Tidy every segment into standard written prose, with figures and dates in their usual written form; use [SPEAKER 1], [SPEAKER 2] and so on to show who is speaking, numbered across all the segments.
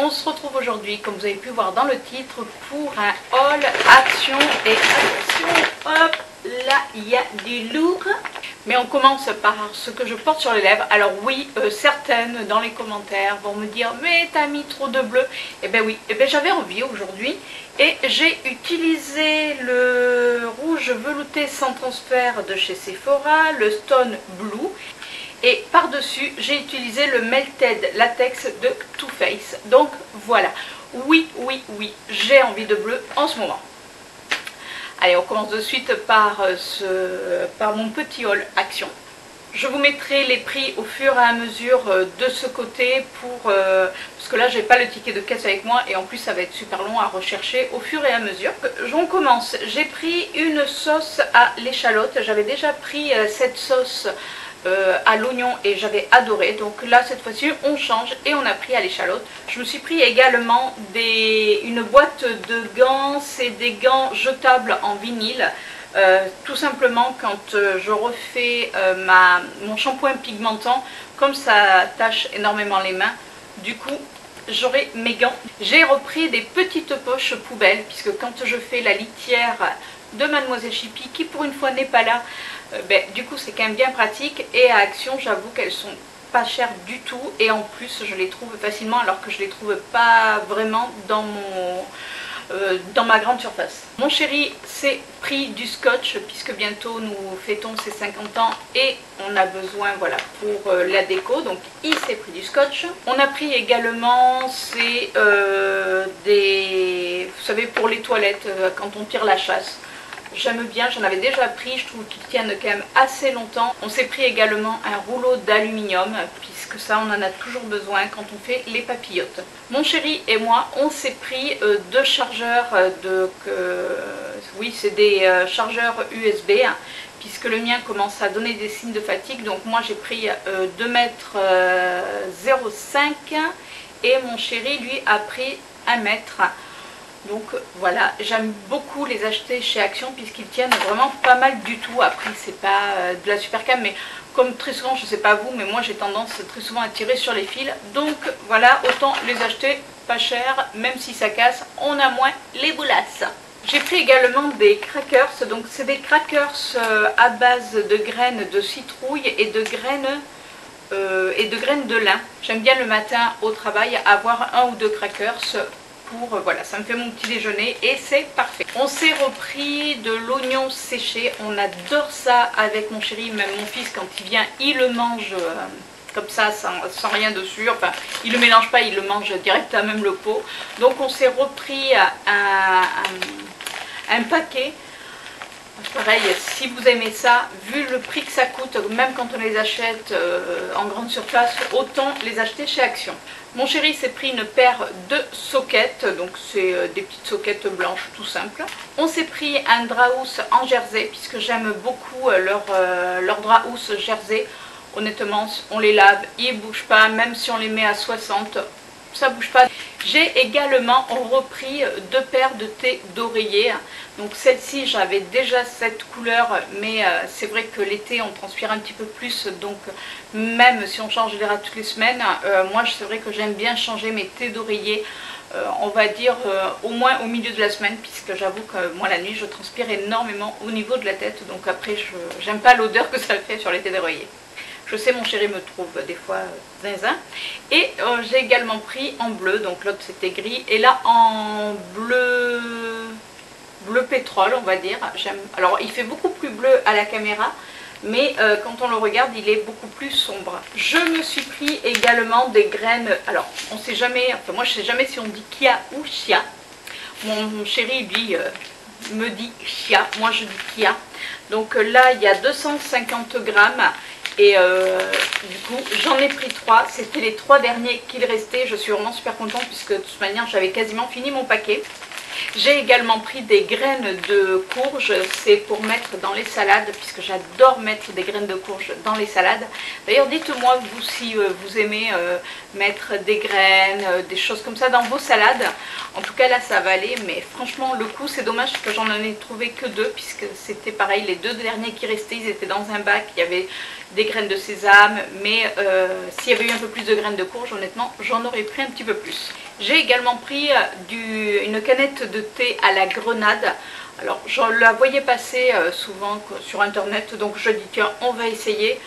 [SPEAKER 1] On se retrouve aujourd'hui, comme vous avez pu voir dans le titre, pour un haul action. Et attention, hop, là il y a du lourd. Mais on commence par ce que je porte sur les lèvres. Alors oui, certaines dans les commentaires vont me dire « Mais t'as mis trop de bleu ». Eh bien oui, j'avais envie aujourd'hui. Et j'ai utilisé le rouge velouté sans transfert de chez Sephora, le Stone Blue. Et par-dessus, j'ai utilisé le Melted Latex de Too Faced. Donc voilà, oui, j'ai envie de bleu en ce moment. Allez, on commence de suite par mon petit haul action. Je vous mettrai les prix au fur et à mesure de ce côté parce que là j'ai pas le ticket de caisse avec moi et en plus ça va être super long à rechercher au fur et à mesure. On commence. J'ai pris une sauce à l'échalote. J'avais déjà pris cette sauce à l'oignon et j'avais adoré. Donc là cette fois-ci on change et on a pris à l'échalote. Je me suis pris également une boîte de gants. C'est des gants jetables en vinyle. Tout simplement quand je refais mon shampoing pigmentant, comme ça tâche énormément les mains, du coup j'aurai mes gants. J'ai repris des petites poches poubelles puisque quand je fais la litière de Mademoiselle Chippy, qui pour une fois n'est pas là, du coup c'est quand même bien pratique. Et à Action, j'avoue qu'elles sont pas chères du tout et en plus je les trouve facilement alors que je les trouve pas vraiment dans ma grande surface. Mon chéri s'est pris du scotch puisque bientôt nous fêtons ses 50 ans et on a besoin, voilà, pour la déco, donc il s'est pris du scotch. On a pris également vous savez, pour les toilettes quand on tire la chasse. J'aime bien, j'en avais déjà pris, je trouve qu'ils tiennent quand même assez longtemps. On s'est pris également un rouleau d'aluminium, puisque ça on en a toujours besoin quand on fait les papillotes. Mon chéri et moi, on s'est pris deux chargeurs, oui c'est des chargeurs USB, puisque le mien commence à donner des signes de fatigue. Donc moi j'ai pris 2,05 m et mon chéri lui a pris 1 mètre. Donc voilà, j'aime beaucoup les acheter chez Action puisqu'ils tiennent vraiment pas mal du tout. Après c'est pas de la super cam, mais comme très souvent, je sais pas vous, mais moi j'ai tendance très souvent à tirer sur les fils. Donc voilà, autant les acheter pas cher, même si ça casse, on a moins les boulasses. J'ai pris également des crackers, donc c'est des crackers à base de graines de citrouille et de graines de lin. J'aime bien le matin au travail avoir 1 ou 2 crackers. Voilà, ça me fait mon petit déjeuner et c'est parfait. On s'est repris de l'oignon séché, on adore ça avec mon chéri, même mon fils quand il vient il le mange comme ça sans rien dessus, enfin il le mélange pas, il le mange direct à même le pot. Donc on s'est repris un paquet. Pareil, si vous aimez ça, vu le prix que ça coûte, même quand on les achète en grande surface, autant les acheter chez Action. Mon chéri s'est pris une paire de soquettes, donc c'est des petites soquettes blanches tout simples. On s'est pris un drap-housse en jersey, puisque j'aime beaucoup leur drap-housse jersey. Honnêtement, on les lave, ils ne bougent pas, même si on les met à 60, ça bouge pas. J'ai également repris 2 paires de thé d'oreiller. Donc celle-ci, j'avais déjà cette couleur, mais c'est vrai que l'été on transpire un petit peu plus, donc même si on change les draps toutes les semaines, moi c'est vrai que j'aime bien changer mes thés d'oreiller, on va dire au moins au milieu de la semaine, puisque j'avoue que moi la nuit je transpire énormément au niveau de la tête, donc après j'aime pas l'odeur que ça fait sur les thés d'oreiller. Je sais, mon chéri me trouve des fois zinzin. Et j'ai également pris en bleu, donc l'autre c'était gris. Et là en bleu pétrole, on va dire. Alors il fait beaucoup plus bleu à la caméra, mais quand on le regarde, il est beaucoup plus sombre. Je me suis pris également des graines. Alors on sait jamais, enfin moi je sais jamais si on dit Kia ou Chia. Mon chéri lui me dit Chia, moi je dis Kia. Donc là il y a 250 grammes. Et du coup j'en ai pris 3, c'était les 3 derniers qu'il restait. Je suis vraiment super contente puisque de toute manière j'avais quasiment fini mon paquet. J'ai également pris des graines de courge, c'est pour mettre dans les salades, puisque j'adore mettre des graines de courge dans les salades. D'ailleurs dites-moi vous si vous aimez mettre des graines, des choses comme ça dans vos salades. En tout cas là ça va aller, mais franchement le coup c'est dommage que j'en ai trouvé que 2, puisque c'était pareil, les 2 derniers qui restaient ils étaient dans un bac, il y avait des graines de sésame, mais s'il y avait eu un peu plus de graines de courge, honnêtement j'en aurais pris un petit peu plus. J'ai également pris une canette de thé à la grenade. Alors je la voyais passer souvent sur internet, donc je dis tiens on va essayer.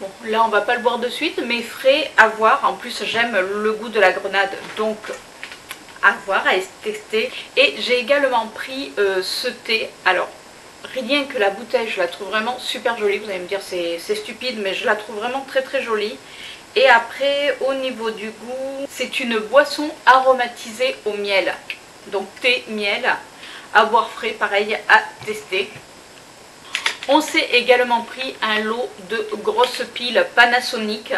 [SPEAKER 1] Bon là on va pas le boire de suite, mais frais à voir. En plus j'aime le goût de la grenade, donc à voir, à tester. Et j'ai également pris ce thé. Alors rien que la bouteille je la trouve vraiment super jolie. Vous allez me dire c'est stupide, mais je la trouve vraiment très très jolie. Et après au niveau du goût, c'est une boisson aromatisée au miel. Donc thé, miel, à boire frais, pareil à tester. On s'est également pris un lot de grosses piles Panasonic.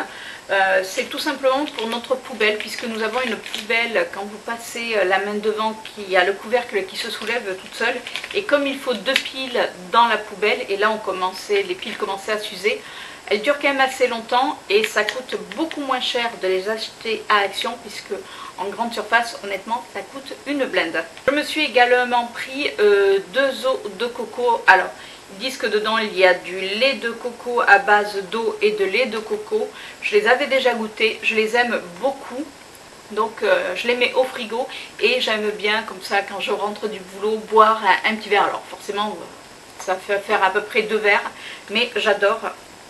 [SPEAKER 1] C'est tout simplement pour notre poubelle, puisque nous avons une poubelle, quand vous passez la main devant, qui a le couvercle qui se soulève toute seule. Et comme il faut 2 piles dans la poubelle, et là les piles commençaient à s'user, elles durent quand même assez longtemps et ça coûte beaucoup moins cher de les acheter à Action, puisque en grande surface, honnêtement, ça coûte une blinde. Je me suis également pris 2 os de coco. Alors, ils disent que dedans il y a du lait de coco à base d'eau et de lait de coco. Je les avais déjà goûtés, je les aime beaucoup. Donc je les mets au frigo et j'aime bien comme ça quand je rentre du boulot boire un petit verre. Alors forcément ça fait faire à peu près 2 verres, mais j'adore.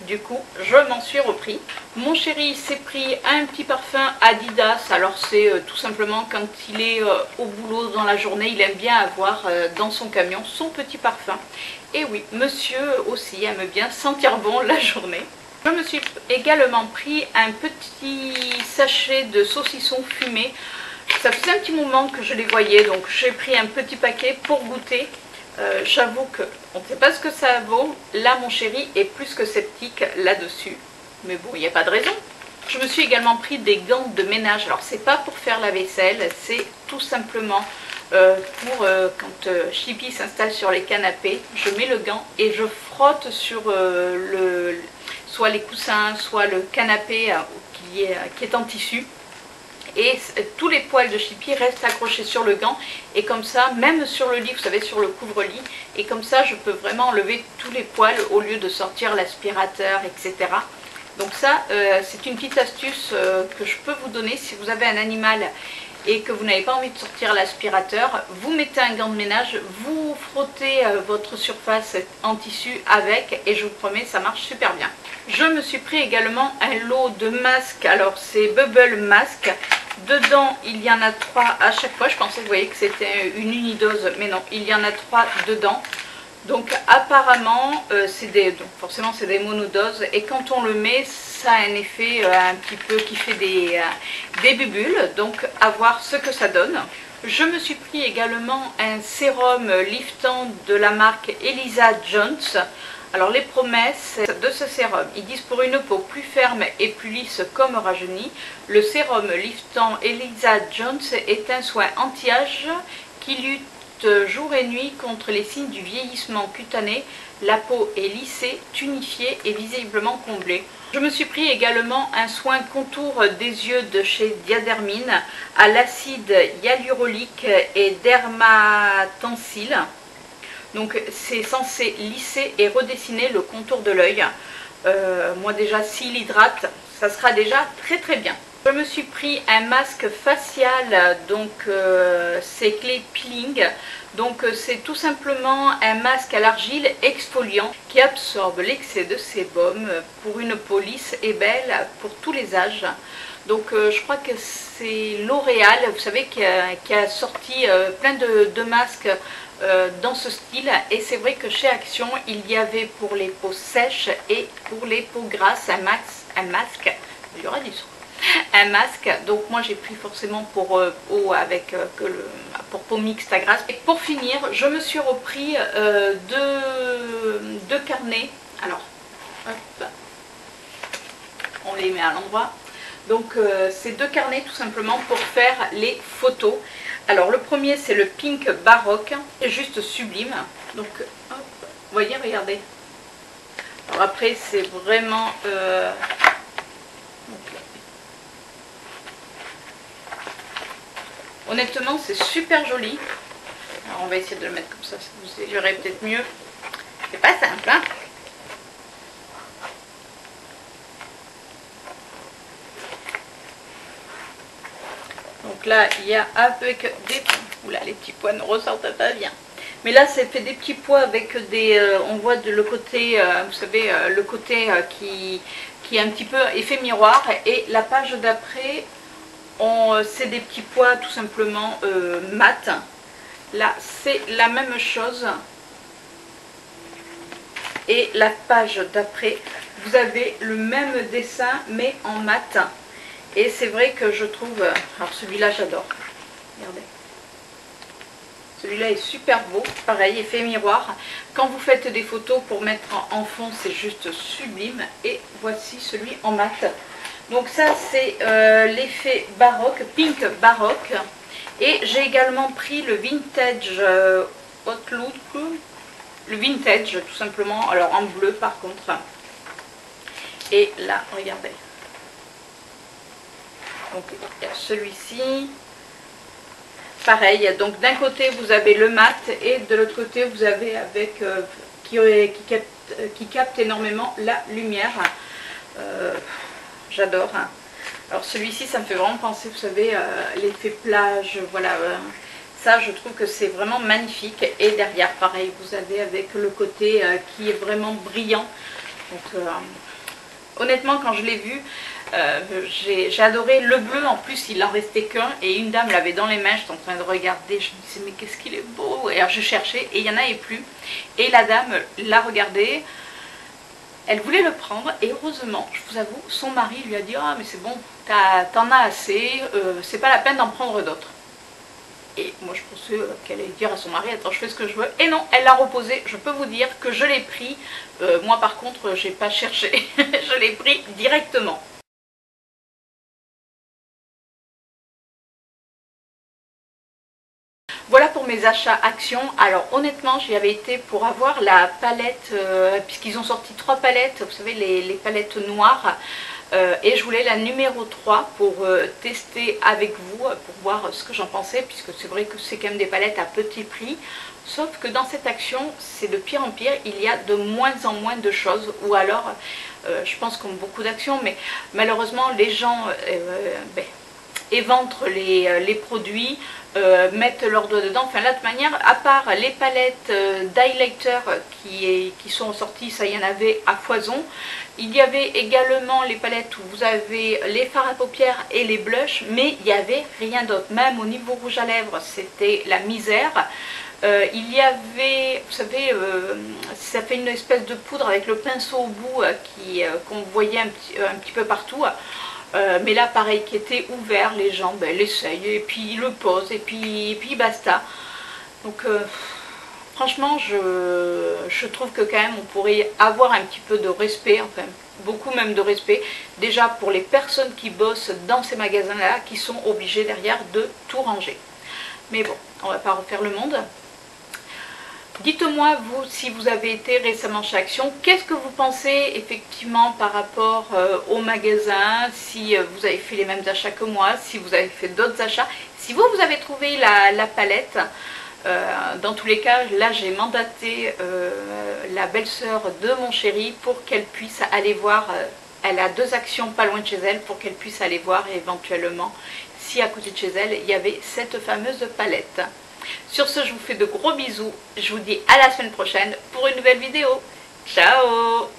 [SPEAKER 1] Du coup, je m'en suis repris. Mon chéri s'est pris un petit parfum Adidas. Alors c'est tout simplement quand il est au boulot dans la journée, il aime bien avoir dans son camion son petit parfum. Et oui, monsieur aussi aime bien sentir bon la journée. Je me suis également pris un petit sachet de saucissons fumés. Ça faisait un petit moment que je les voyais, donc j'ai pris un petit paquet pour goûter. J'avoue qu'on ne sait pas ce que ça vaut. Là mon chéri est plus que sceptique là-dessus, mais bon il n'y a pas de raison. Je me suis également pris des gants de ménage. Alors c'est pas pour faire la vaisselle, c'est tout simplement pour quand Chippy s'installe sur les canapés, je mets le gant et je frotte sur soit les coussins, soit le canapé qui est en tissu. Et tous les poils de Chippy restent accrochés sur le gant, et comme ça, même sur le lit, vous savez, sur le couvre-lit, et comme ça je peux vraiment enlever tous les poils au lieu de sortir l'aspirateur, etc. Donc ça, c'est une petite astuce que je peux vous donner. Si vous avez un animal et que vous n'avez pas envie de sortir l'aspirateur, vous mettez un gant de ménage, vous frottez votre surface en tissu avec, et je vous promets, ça marche super bien. Je me suis pris également un lot de masques. Alors c'est Bubble Mask. Dedans, il y en a 3 à chaque fois. Je pensais, vous voyez, que c'était une unidose, mais non, il y en a 3 dedans. Donc apparemment, donc forcément c'est des monodoses, et quand on le met, ça a un effet un petit peu qui fait des bulles. Donc à voir ce que ça donne. Je me suis pris également un sérum liftant de la marque Elisa Jones. Alors les promesses de ce sérum, ils disent pour une peau plus ferme et plus lisse comme rajeunie, le sérum liftant Elisa Jones est un soin anti-âge qui lutte jour et nuit contre les signes du vieillissement cutané. La peau est lissée, tunifiée et visiblement comblée. Je me suis pris également un soin contour des yeux de chez Diadermine à l'acide hyaluronique et dermatensile. Donc c'est censé lisser et redessiner le contour de l'œil. Moi déjà s'il hydrate, ça sera déjà très très bien. Je me suis pris un masque facial, donc c'est Clay Peeling. Donc c'est tout simplement un masque à l'argile exfoliant qui absorbe l'excès de sébum pour une peau lisse et belle pour tous les âges. Donc je crois que c'est L'Oréal, vous savez, qui a sorti plein de masques dans ce style, et c'est vrai que chez Action il y avait pour les peaux sèches et pour les peaux grasses un masque, il y aura du son. Un masque, donc moi j'ai pris forcément pour peau pour peau mixte à grasse. Et pour finir, je me suis repris deux carnets. Alors, hop, on les met à l'endroit. Donc c'est 2 carnets tout simplement pour faire les photos. Alors le premier c'est le Pink Baroque, c'est juste sublime. Donc hop, vous voyez, regardez. Alors après c'est vraiment honnêtement c'est super joli. Alors on va essayer de le mettre comme ça, vous verrez peut-être mieux. C'est pas simple, hein. Donc Donc là, il y a avec des... Oula, les petits pois ne ressortent pas bien. Mais là, c'est fait des petits pois avec des... on voit le côté, vous savez, le côté qui est un petit peu effet miroir. Et la page d'après, c'est des petits pois tout simplement mat. Là, c'est la même chose. Et la page d'après, vous avez le même dessin, mais en mat. Et c'est vrai que je trouve... Alors celui-là, j'adore. Regardez. Celui-là est super beau. Pareil, effet miroir. Quand vous faites des photos pour mettre en fond, c'est juste sublime. Et voici celui en mat. Donc ça, c'est l'effet baroque, pink baroque. Et j'ai également pris le vintage hot look. Le vintage, tout simplement. Alors en bleu, par contre. Et là, regardez. Donc il y a celui-ci. Pareil, donc d'un côté vous avez le mat et de l'autre côté vous avez avec qui capte énormément la lumière. J'adore. Alors celui-ci, ça me fait vraiment penser, vous savez, l'effet plage, voilà. Ça, je trouve que c'est vraiment magnifique. Et derrière, pareil, vous avez avec le côté qui est vraiment brillant. Donc honnêtement, quand je l'ai vu, j'ai adoré le bleu. En plus, il en restait qu'un et une dame l'avait dans les mains. J'étais en train de regarder, je me disais mais qu'est-ce qu'il est beau. Et alors je cherchais et il n'y en avait plus. Et la dame l'a regardé, elle voulait le prendre et heureusement, je vous avoue, son mari lui a dit ah mais c'est bon, t'en as assez, c'est pas la peine d'en prendre d'autres. Et moi je pensais qu'elle allait dire à son mari attends, je fais ce que je veux. Et non, elle l'a reposé. Je peux vous dire que je l'ai pris. Moi par contre, j'ai pas cherché. Je l'ai pris directement. Voilà pour mes achats Action. Alors honnêtement, j'y avais été pour avoir la palette, puisqu'ils ont sorti 3 palettes, vous savez les palettes noires. Et je voulais la numéro 3 pour tester avec vous, pour voir ce que j'en pensais, puisque c'est vrai que c'est quand même des palettes à petit prix. Sauf que dans cette action, c'est de pire en pire, il y a de moins en moins de choses. Ou alors, je pense comme beaucoup d'actions, mais malheureusement les gens éventrent les produits, mettent leurs doigts dedans. Enfin là de toute manière, à part les palettes d'highlighter qui sont sorties, ça il y en avait à foison. Il y avait également les palettes où vous avez les fards à paupières et les blushs, mais il n'y avait rien d'autre. Même au niveau rouge à lèvres, c'était la misère. Il y avait, vous savez, ça fait une espèce de poudre avec le pinceau au bout qu'on voyait un petit peu partout. Mais là pareil, qui était ouvert, les gens l'essayent et puis ils le posent et puis basta. Donc franchement je trouve que quand même on pourrait avoir un petit peu de respect, enfin beaucoup même de respect, déjà pour les personnes qui bossent dans ces magasins là, qui sont obligées derrière de tout ranger. Mais bon, on va pas refaire le monde. Dites-moi vous si vous avez été récemment chez Action, qu'est-ce que vous pensez effectivement par rapport au magasin, si vous avez fait les mêmes achats que moi, si vous avez fait d'autres achats, si vous avez trouvé la palette. Dans tous les cas, là j'ai mandaté la belle-sœur de mon chéri pour qu'elle puisse aller voir, elle a 2 actions pas loin de chez elle, pour qu'elle puisse aller voir et éventuellement si à côté de chez elle il y avait cette fameuse palette. Sur ce, je vous fais de gros bisous, je vous dis à la semaine prochaine pour une nouvelle vidéo. Ciao!